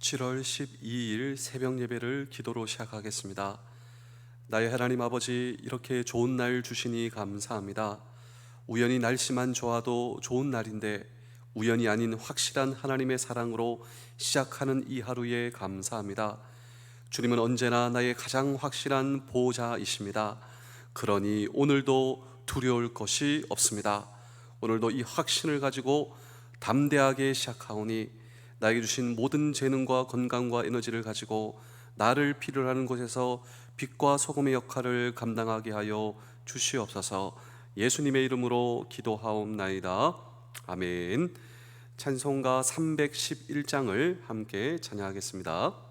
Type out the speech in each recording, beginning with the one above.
7월 12일 새벽 예배를 기도로 시작하겠습니다. 나의 하나님 아버지, 이렇게 좋은 날 주시니 감사합니다. 우연히 날씨만 좋아도 좋은 날인데 우연이 아닌 확실한 하나님의 사랑으로 시작하는 이 하루에 감사합니다. 주님은 언제나 나의 가장 확실한 보호자이십니다. 그러니 오늘도 두려울 것이 없습니다. 오늘도 이 확신을 가지고 담대하게 시작하오니 나에게 주신 모든 재능과 건강과 에너지를 가지고 나를 필요로 하는 곳에서 빛과 소금의 역할을 감당하게 하여 주시옵소서. 예수님의 이름으로 기도하옵나이다. 아멘. 찬송가 311장을 함께 찬양하겠습니다.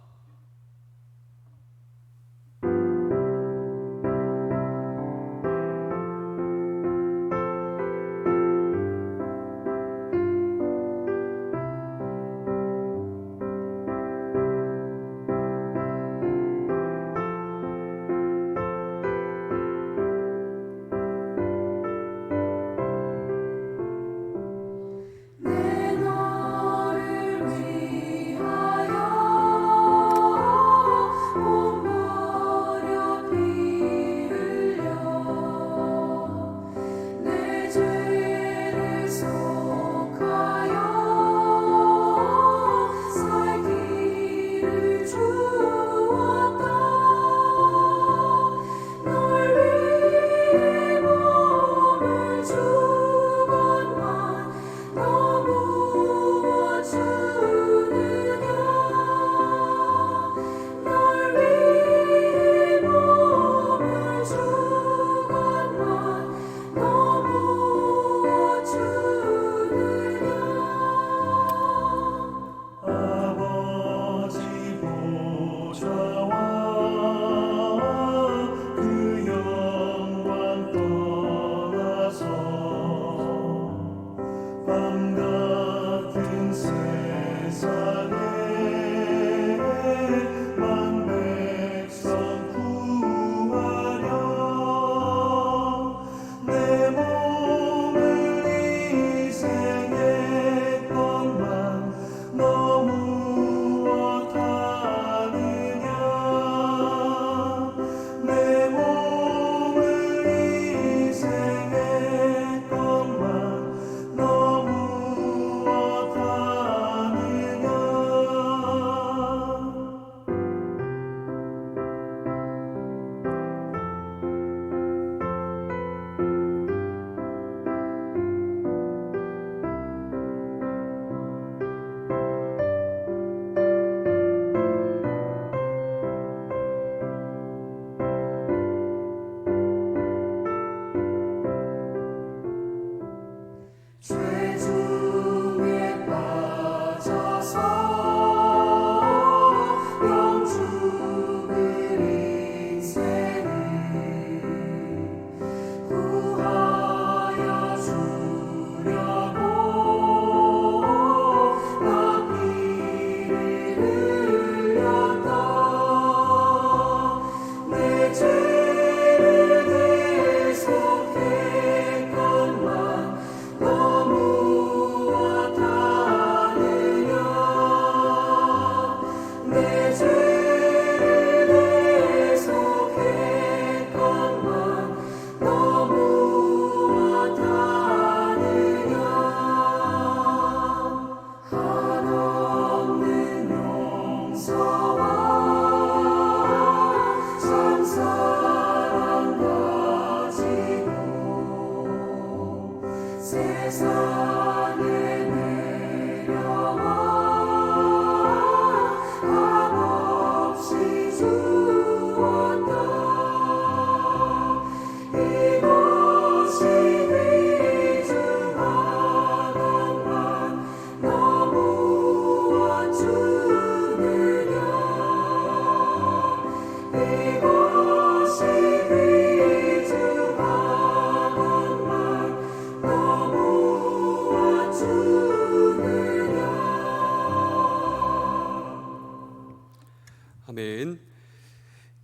아멘.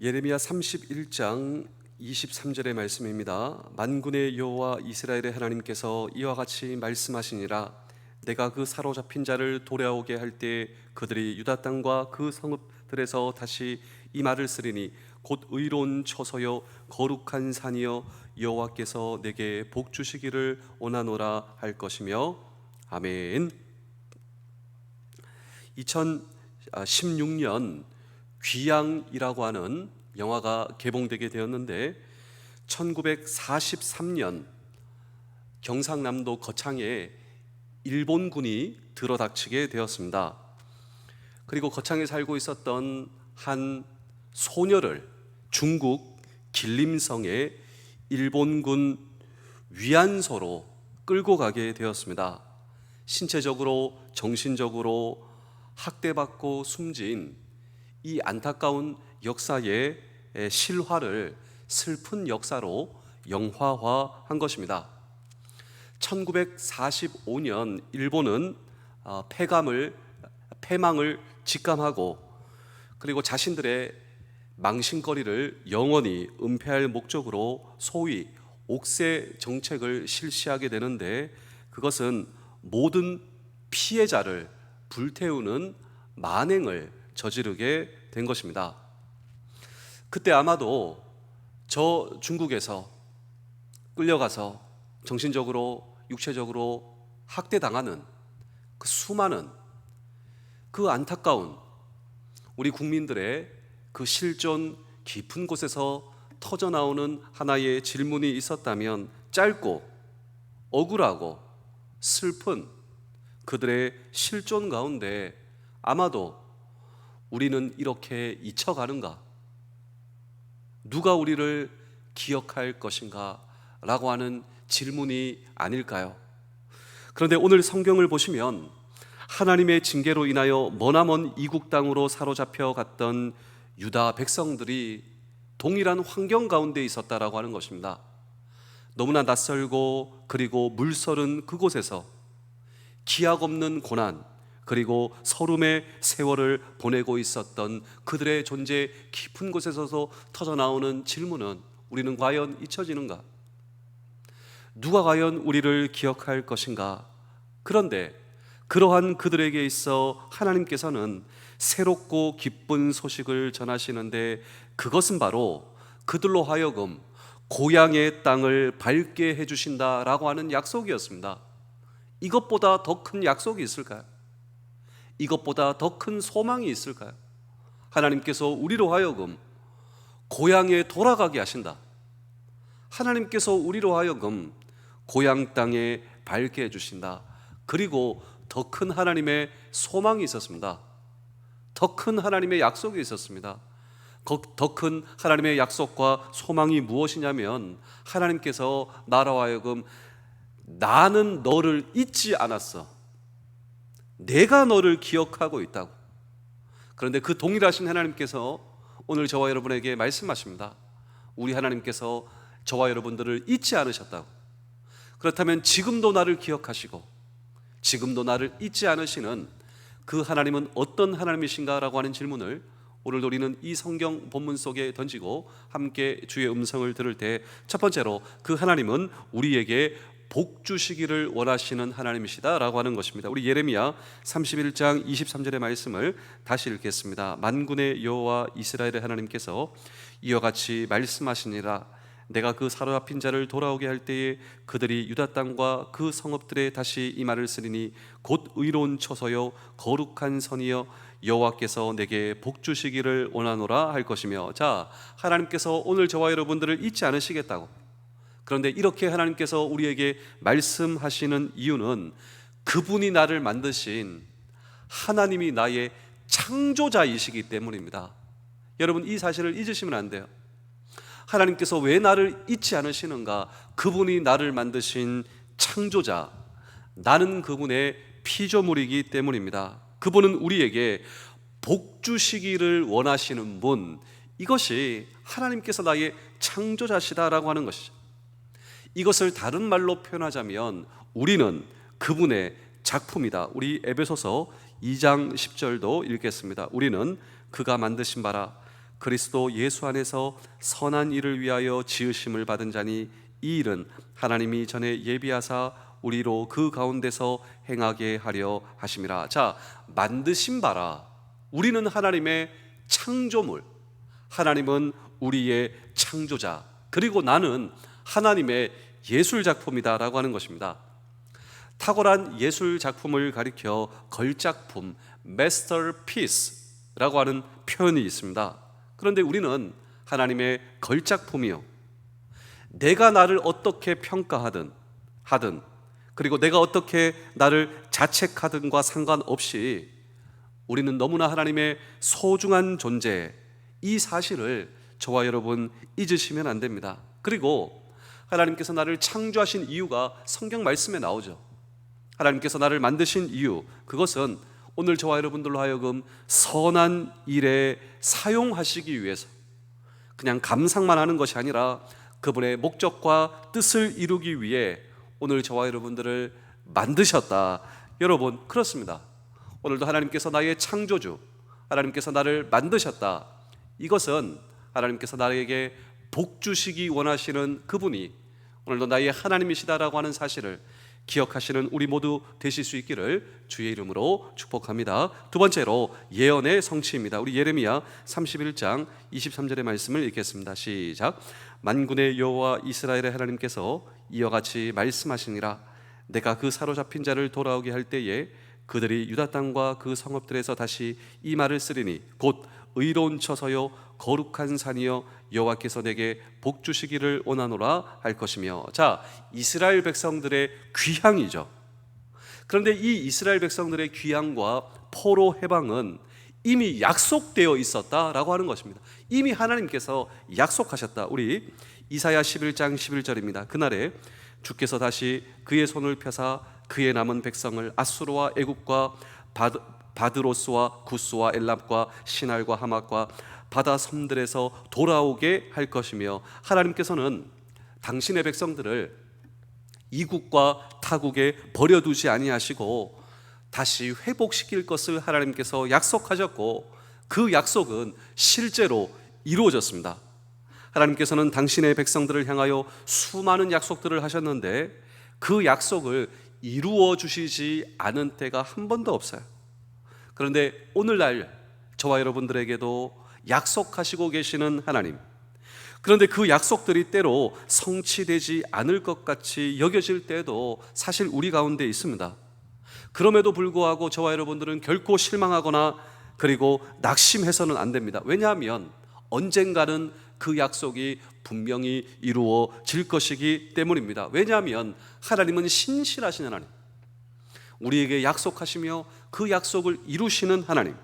예레미야 31장 23절의 말씀입니다. 만군의 여호와 이스라엘의 하나님께서 이와 같이 말씀하시니라. 내가 그 사로잡힌 자를 돌아오게 할 때 그들이 유다 땅과 그 성읍들에서 다시 이 말을 쓰리니 곧 의로운 처소여 거룩한 산이여 여호와께서 내게 복 주시기를 원하노라 할 것이며 아멘. 2016년 귀양이라고 하는 영화가 개봉되게 되었는데 1943년 경상남도 거창에 일본군이 들어닥치게 되었습니다. 그리고 거창에 살고 있었던 한 소녀를 중국 길림성의 일본군 위안소로 끌고 가게 되었습니다. 신체적으로 정신적으로 학대받고 숨진 이 안타까운 역사의 실화를 슬픈 역사로 영화화한 것입니다. 1945년 일본은 패망을 직감하고 그리고 자신들의 망신거리를 영원히 은폐할 목적으로 소위 옥새 정책을 실시하게 되는데, 그것은 모든 피해자를 불태우는 만행을 저지르게 된 것입니다. 그때 아마도 저 중국에서 끌려가서 정신적으로 육체적으로 학대당하는 그 수많은 그 안타까운 우리 국민들의 그 실존 깊은 곳에서 터져나오는 하나의 질문이 있었다면, 짧고 억울하고 슬픈 그들의 실존 가운데 아마도 우리는 이렇게 잊혀가는가? 누가 우리를 기억할 것인가? 라고 하는 질문이 아닐까요? 그런데 오늘 성경을 보시면 하나님의 징계로 인하여 머나먼 이국 땅으로 사로잡혀 갔던 유다 백성들이 동일한 환경 가운데 있었다라고 하는 것입니다. 너무나 낯설고 그리고 물서른 그곳에서 기약 없는 고난 그리고 서름의 세월을 보내고 있었던 그들의 존재 깊은 곳에서 터져나오는 질문은, 우리는 과연 잊혀지는가? 누가 과연 우리를 기억할 것인가? 그런데 그러한 그들에게 있어 하나님께서는 새롭고 기쁜 소식을 전하시는데, 그것은 바로 그들로 하여금 고향의 땅을 밟게 해주신다라고 하는 약속이었습니다. 이것보다 더 큰 약속이 있을까요? 이것보다 더 큰 소망이 있을까요? 하나님께서 우리로 하여금 고향에 돌아가게 하신다. 하나님께서 우리로 하여금 고향 땅에 밟게 해주신다. 그리고 더 큰 하나님의 소망이 있었습니다. 더 큰 하나님의 약속이 있었습니다. 더 큰 하나님의 약속과 소망이 무엇이냐면, 하나님께서 나로 하여금 나는 너를 잊지 않았어. 내가 너를 기억하고 있다고. 그런데 그 동일하신 하나님께서 오늘 저와 여러분에게 말씀하십니다. 우리 하나님께서 저와 여러분들을 잊지 않으셨다고. 그렇다면 지금도 나를 기억하시고 지금도 나를 잊지 않으시는 그 하나님은 어떤 하나님이신가라고 하는 질문을 오늘 우리는 이 성경 본문 속에 던지고 함께 주의 음성을 들을 때, 첫 번째로 그 하나님은 우리에게 복 주시기를 원하시는 하나님이시다라고 하는 것입니다. 우리 예레미야 31장 23절의 말씀을 다시 읽겠습니다. 만군의 여호와 이스라엘의 하나님께서 이와 같이 말씀하시니라. 내가 그 사로잡힌 자를 돌아오게 할 때에 그들이 유다 땅과 그 성읍들에 다시 이 말을 쓰리니 곧 의로운 처소여 거룩한 선이여 여호와께서 내게 복 주시기를 원하노라 할 것이며. 자, 하나님께서 오늘 저와 여러분들을 잊지 않으시겠다고. 그런데 이렇게 하나님께서 우리에게 말씀하시는 이유는 그분이 나를 만드신 하나님이 나의 창조자이시기 때문입니다. 여러분, 이 사실을 잊으시면 안 돼요. 하나님께서 왜 나를 잊지 않으시는가? 그분이 나를 만드신 창조자, 나는 그분의 피조물이기 때문입니다. 그분은 우리에게 복 주시기를 원하시는 분, 이것이 하나님께서 나의 창조자시다라고 하는 것이죠. 이것을 다른 말로 표현하자면 우리는 그분의 작품이다. 우리 에베소서 2장 10절도 읽겠습니다. 우리는 그가 만드신 바라 그리스도 예수 안에서 선한 일을 위하여 지으심을 받은 자니 이 일은 하나님이 전에 예비하사 우리로 그 가운데서 행하게 하려 하심이라. 자, 만드신 바라. 우리는 하나님의 창조물, 하나님은 우리의 창조자, 그리고 나는 하나님의 예술작품이다 라고 하는 것입니다. 탁월한 예술작품을 가리켜 걸작품, masterpiece라고 하는 표현이 있습니다. 그런데 우리는 하나님의 걸작품이요, 내가 나를 어떻게 평가하든 그리고 내가 어떻게 나를 자책하든과 상관없이 우리는 너무나 하나님의 소중한 존재, 이 사실을 저와 여러분 잊으시면 안 됩니다. 그리고 하나님께서 나를 창조하신 이유가 성경 말씀에 나오죠. 하나님께서 나를 만드신 이유, 그것은 오늘 저와 여러분들로 하여금 선한 일에 사용하시기 위해서, 그냥 감상만 하는 것이 아니라 그분의 목적과 뜻을 이루기 위해 오늘 저와 여러분들을 만드셨다. 여러분, 그렇습니다. 오늘도 하나님께서 나의 창조주, 하나님께서 나를 만드셨다. 이것은 하나님께서 나에게 복 주시기 원하시는 그분이 오늘도 나의 하나님이시다라고 하는 사실을 기억하시는 우리 모두 되실 수 있기를 주의 이름으로 축복합니다. 두 번째로 예언의 성취입니다. 우리 예레미야 31장 23절의 말씀을 읽겠습니다. 시작. 만군의 여호와 이스라엘의 하나님께서 이와 같이 말씀하시니라. 내가 그 사로잡힌 자를 돌아오게 할 때에 그들이 유다 땅과 그 성읍들에서 다시 이 말을 쓰리니 곧 의로운 처소요 거룩한 산이요 여호와께서 내게 복 주시기를 원하노라 할 것이며. 자, 이스라엘 백성들의 귀향이죠. 그런데 이 이스라엘 백성들의 귀향과 포로 해방은 이미 약속되어 있었다라고 하는 것입니다. 이미 하나님께서 약속하셨다. 우리 이사야 11장 11절입니다. 그날에 주께서 다시 그의 손을 펴사 그의 남은 백성을 아수르와 애굽과 바드로스와 구스와 엘랍과 시날과 하맛과 바다 섬들에서 돌아오게 할 것이며, 하나님께서는 당신의 백성들을 이국과 타국에 버려두지 아니하시고 다시 회복시킬 것을 하나님께서 약속하셨고, 그 약속은 실제로 이루어졌습니다. 하나님께서는 당신의 백성들을 향하여 수많은 약속들을 하셨는데 그 약속을 이루어 주시지 않은 때가 한 번도 없어요. 그런데 오늘날 저와 여러분들에게도 약속하시고 계시는 하나님, 그런데 그 약속들이 때로 성취되지 않을 것 같이 여겨질 때도 사실 우리 가운데 있습니다. 그럼에도 불구하고 저와 여러분들은 결코 실망하거나 그리고 낙심해서는 안 됩니다. 왜냐하면 언젠가는 그 약속이 분명히 이루어질 것이기 때문입니다. 왜냐하면 하나님은 신실하신 하나님, 우리에게 약속하시며 그 약속을 이루시는 하나님.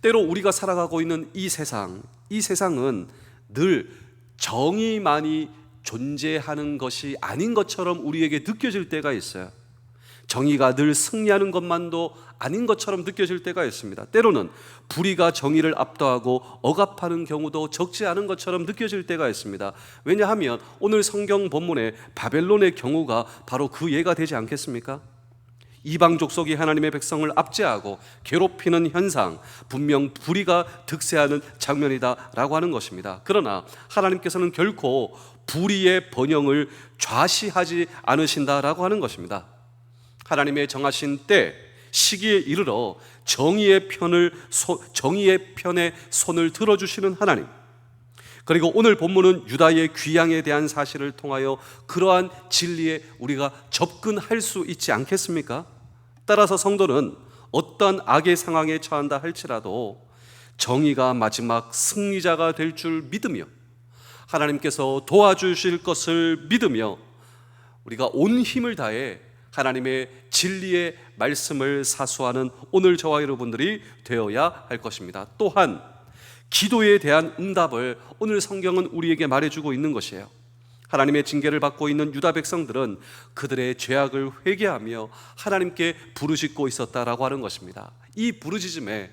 때로 우리가 살아가고 있는 이 세상은 늘 정의만이 존재하는 것이 아닌 것처럼 우리에게 느껴질 때가 있어요. 정의가 늘 승리하는 것만도 아닌 것처럼 느껴질 때가 있습니다. 때로는 불의가 정의를 압도하고 억압하는 경우도 적지 않은 것처럼 느껴질 때가 있습니다. 왜냐하면 오늘 성경 본문의 바벨론의 경우가 바로 그 예가 되지 않겠습니까? 이방 족속이 하나님의 백성을 압제하고 괴롭히는 현상, 분명 불의가 득세하는 장면이다라고 하는 것입니다. 그러나 하나님께서는 결코 불의의 번영을 좌시하지 않으신다라고 하는 것입니다. 하나님의 정하신 때, 시기에 이르러 정의의 편에 손을 들어주시는 하나님, 그리고 오늘 본문은 유다의 귀향에 대한 사실을 통하여 그러한 진리에 우리가 접근할 수 있지 않겠습니까? 따라서 성도는 어떤 악의 상황에 처한다 할지라도 정의가 마지막 승리자가 될 줄 믿으며 하나님께서 도와주실 것을 믿으며 우리가 온 힘을 다해 하나님의 진리의 말씀을 사수하는 오늘 저와 여러분들이 되어야 할 것입니다. 또한 기도에 대한 응답을 오늘 성경은 우리에게 말해주고 있는 것이에요. 하나님의 징계를 받고 있는 유다 백성들은 그들의 죄악을 회개하며 하나님께 부르짖고 있었다라고 하는 것입니다. 이 부르짖음에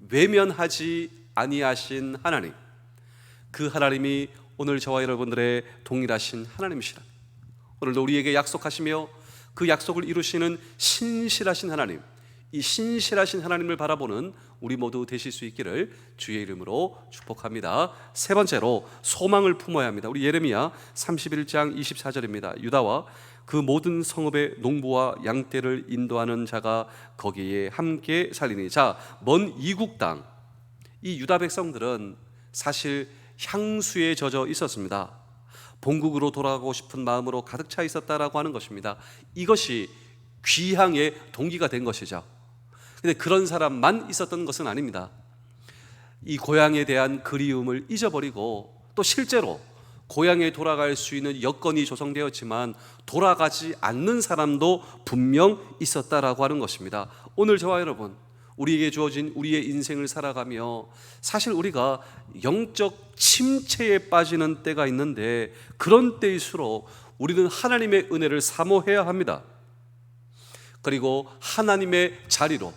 외면하지 아니하신 하나님, 그 하나님이 오늘 저와 여러분들의 동일하신 하나님이시라. 오늘도 우리에게 약속하시며 그 약속을 이루시는 신실하신 하나님, 이 신실하신 하나님을 바라보는 우리 모두 되실 수 있기를 주의 이름으로 축복합니다. 세 번째로 소망을 품어야 합니다. 우리 예레미야 31장 24절입니다. 유다와 그 모든 성읍의 농부와 양떼를 인도하는 자가 거기에 함께 살리니. 자, 먼 이국 땅, 이 유다 백성들은 사실 향수에 젖어 있었습니다. 본국으로 돌아가고 싶은 마음으로 가득 차 있었다라고 하는 것입니다. 이것이 귀향의 동기가 된 것이죠. 근데 그런 사람만 있었던 것은 아닙니다. 이 고향에 대한 그리움을 잊어버리고 또 실제로 고향에 돌아갈 수 있는 여건이 조성되었지만 돌아가지 않는 사람도 분명 있었다라고 하는 것입니다. 오늘 저와 여러분, 우리에게 주어진 우리의 인생을 살아가며 사실 우리가 영적 침체에 빠지는 때가 있는데, 그런 때일수록 우리는 하나님의 은혜를 사모해야 합니다. 그리고 하나님의 자리로,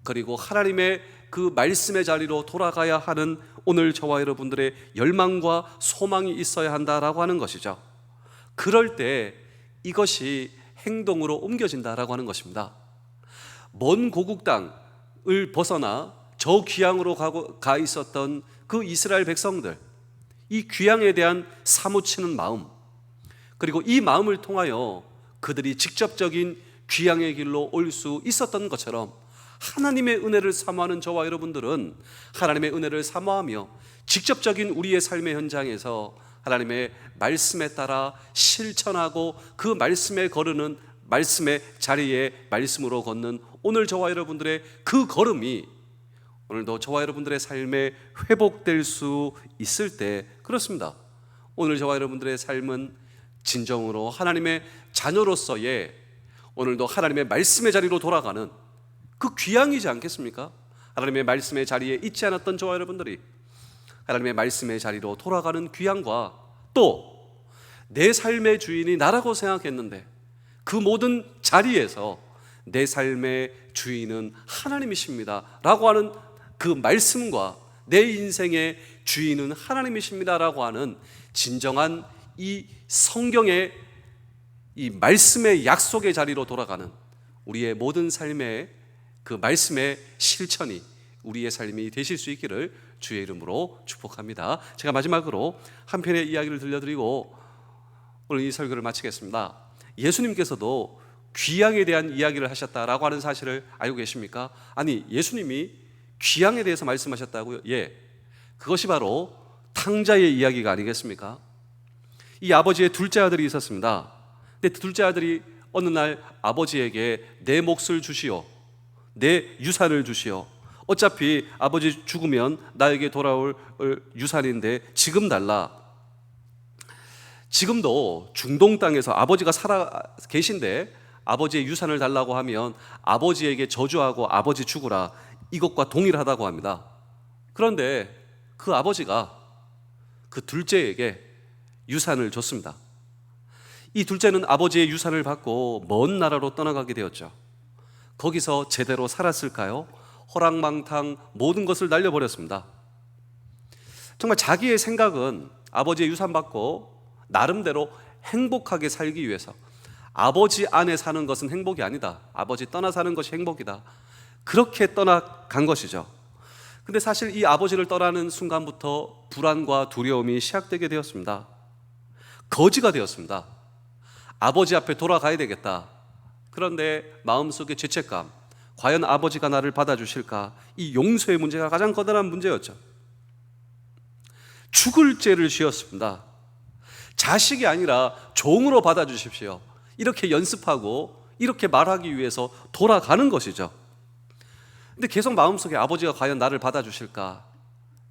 그리고 하나님의 그 말씀의 자리로 돌아가야 하는 오늘 저와 여러분들의 열망과 소망이 있어야 한다라고 하는 것이죠. 그럴 때 이것이 행동으로 옮겨진다라고 하는 것입니다. 먼 고국 땅을 벗어나 저 귀향으로 가 있었던 그 이스라엘 백성들, 이 귀향에 대한 사무치는 마음, 그리고 이 마음을 통하여 그들이 직접적인 귀향의 길로 올 수 있었던 것처럼, 하나님의 은혜를 사모하는 저와 여러분들은 하나님의 은혜를 사모하며 직접적인 우리의 삶의 현장에서 하나님의 말씀에 따라 실천하고 그 말씀에 거르는, 말씀의 자리에 말씀으로 걷는 오늘 저와 여러분들의 그 걸음이 오늘도 저와 여러분들의 삶에 회복될 수 있을 때, 그렇습니다, 오늘 저와 여러분들의 삶은 진정으로 하나님의 자녀로서의 오늘도 하나님의 말씀의 자리로 돌아가는 그 귀향이지 않겠습니까? 하나님의 말씀의 자리에 있지 않았던 저와 여러분들이 하나님의 말씀의 자리로 돌아가는 귀향과, 또 내 삶의 주인이 나라고 생각했는데 그 모든 자리에서 내 삶의 주인은 하나님이십니다 라고 하는 그 말씀과, 내 인생의 주인은 하나님이십니다 라고 하는 진정한 이 성경의 이 말씀의 약속의 자리로 돌아가는 우리의 모든 삶의 그 말씀의 실천이 우리의 삶이 되실 수 있기를 주의 이름으로 축복합니다. 제가 마지막으로 한 편의 이야기를 들려드리고 오늘 이 설교를 마치겠습니다. 예수님께서도 귀향에 대한 이야기를 하셨다라고 하는 사실을 알고 계십니까? 아니, 예수님이 귀향에 대해서 말씀하셨다고요? 예, 그것이 바로 탕자의 이야기가 아니겠습니까? 이 아버지의 둘째 아들이 있었습니다. 근데 둘째 아들이 어느 날 아버지에게 내 몫을 주시오, 내 유산을 주시오, 어차피 아버지 죽으면 나에게 돌아올 유산인데 지금 달라. 지금도 중동 땅에서 아버지가 살아 계신데 아버지의 유산을 달라고 하면 아버지에게 저주하고 아버지 죽으라, 이것과 동일하다고 합니다. 그런데 그 아버지가 그 둘째에게 유산을 줬습니다. 이 둘째는 아버지의 유산을 받고 먼 나라로 떠나가게 되었죠. 거기서 제대로 살았을까요? 호랑망탕 모든 것을 날려버렸습니다. 정말 자기의 생각은 아버지의 유산 받고 나름대로 행복하게 살기 위해서, 아버지 안에 사는 것은 행복이 아니다, 아버지 떠나 사는 것이 행복이다, 그렇게 떠나간 것이죠. 근데 사실 이 아버지를 떠나는 순간부터 불안과 두려움이 시작되게 되었습니다. 거지가 되었습니다. 아버지 앞에 돌아가야 되겠다. 그런데 마음속에 죄책감, 과연 아버지가 나를 받아주실까? 이 용서의 문제가 가장 커다란 문제였죠. 죽을 죄를 지었습니다. 자식이 아니라 종으로 받아주십시오, 이렇게 연습하고 이렇게 말하기 위해서 돌아가는 것이죠. 근데 계속 마음속에 아버지가 과연 나를 받아주실까?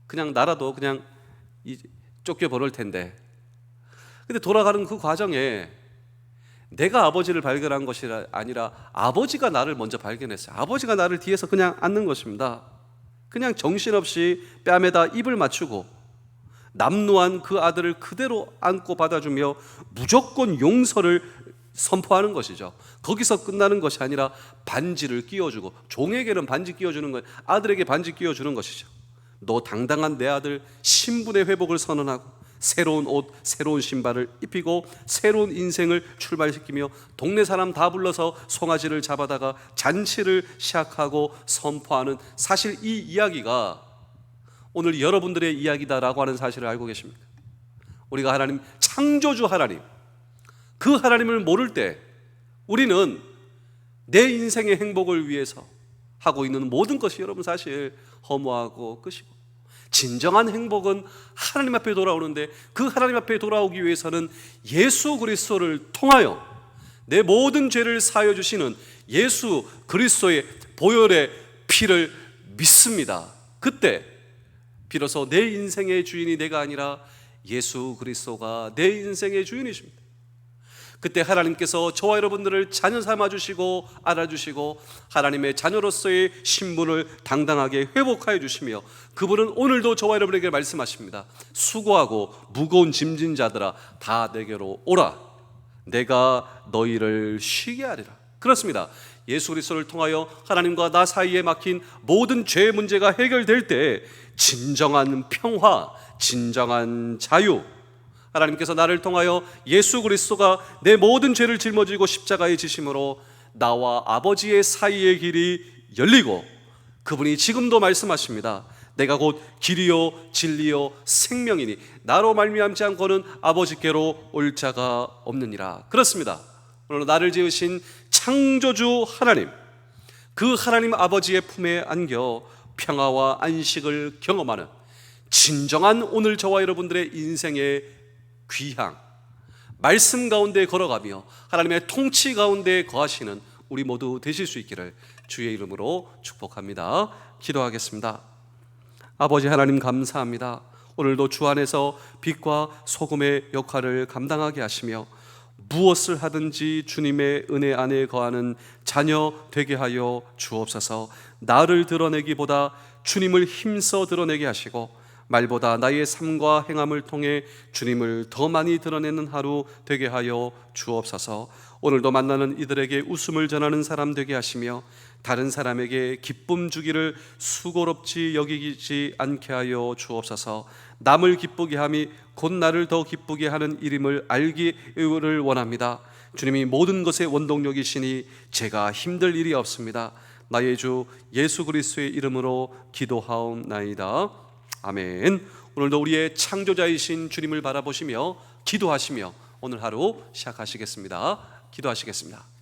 그냥 나라도 그냥 쫓겨버릴 텐데. 근데 돌아가는 그 과정에 내가 아버지를 발견한 것이 아니라 아버지가 나를 먼저 발견했어요. 아버지가 나를 뒤에서 그냥 안는 것입니다. 그냥 정신없이 뺨에다 입을 맞추고 남루한 그 아들을 그대로 안고 받아주며 무조건 용서를 선포하는 것이죠. 거기서 끝나는 것이 아니라 반지를 끼워주고, 종에게는 반지 끼워주는 것, 아들에게 반지 끼워주는 것이죠. 너 당당한 내 아들, 신분의 회복을 선언하고 새로운 옷, 새로운 신발을 입히고 새로운 인생을 출발시키며 동네 사람 다 불러서 송아지를 잡아다가 잔치를 시작하고 선포하는, 사실 이 이야기가 오늘 여러분들의 이야기다라고 하는 사실을 알고 계십니까? 우리가 하나님, 창조주 하나님, 그 하나님을 모를 때 우리는 내 인생의 행복을 위해서 하고 있는 모든 것이 여러분 사실 허무하고 끝이고, 진정한 행복은 하나님 앞에 돌아오는데, 그 하나님 앞에 돌아오기 위해서는 예수 그리스도를 통하여 내 모든 죄를 사하여 주시는 예수 그리스도의 보혈의 피를 믿습니다. 그때 비로소 내 인생의 주인이 내가 아니라 예수 그리스도가 내 인생의 주인이십니다. 그때 하나님께서 저와 여러분들을 자녀 삼아주시고 알아주시고 하나님의 자녀로서의 신분을 당당하게 회복하여 주시며, 그분은 오늘도 저와 여러분에게 말씀하십니다. 수고하고 무거운 짐진 자들아 다 내게로 오라, 내가 너희를 쉬게 하리라. 그렇습니다. 예수 그리스도를 통하여 하나님과 나 사이에 막힌 모든 죄의 문제가 해결될 때 진정한 평화, 진정한 자유, 하나님께서 나를 통하여 예수 그리스도가 내 모든 죄를 짊어지고 십자가에 지심으로 나와 아버지의 사이의 길이 열리고, 그분이 지금도 말씀하십니다. 내가 곧 길이요 진리요 생명이니 나로 말미암지 않고는 아버지께로 올 자가 없느니라. 그렇습니다. 오늘 나를 지으신 창조주 하나님, 그 하나님 아버지의 품에 안겨 평화와 안식을 경험하는 진정한 오늘 저와 여러분들의 인생의 귀향, 말씀 가운데 걸어가며 하나님의 통치 가운데 거하시는 우리 모두 되실 수 있기를 주의 이름으로 축복합니다. 기도하겠습니다. 아버지 하나님 감사합니다. 오늘도 주 안에서 빛과 소금의 역할을 감당하게 하시며 무엇을 하든지 주님의 은혜 안에 거하는 자녀 되게 하여 주옵소서. 나를 드러내기보다 주님을 힘써 드러내게 하시고, 말보다 나의 삶과 행함을 통해 주님을 더 많이 드러내는 하루 되게 하여 주옵소서. 오늘도 만나는 이들에게 웃음을 전하는 사람 되게 하시며, 다른 사람에게 기쁨 주기를 수고롭지 여기지 않게 하여 주옵소서. 남을 기쁘게 함이 곧 나를 더 기쁘게 하는 일임을 알기를 원합니다. 주님이 모든 것의 원동력이시니 제가 힘들 일이 없습니다. 나의 주 예수 그리스도의 이름으로 기도하옵나이다. 아멘. 오늘도 우리의 창조자이신 주님을 바라보시며 기도하시며 오늘 하루 시작하시겠습니다. 기도하시겠습니다.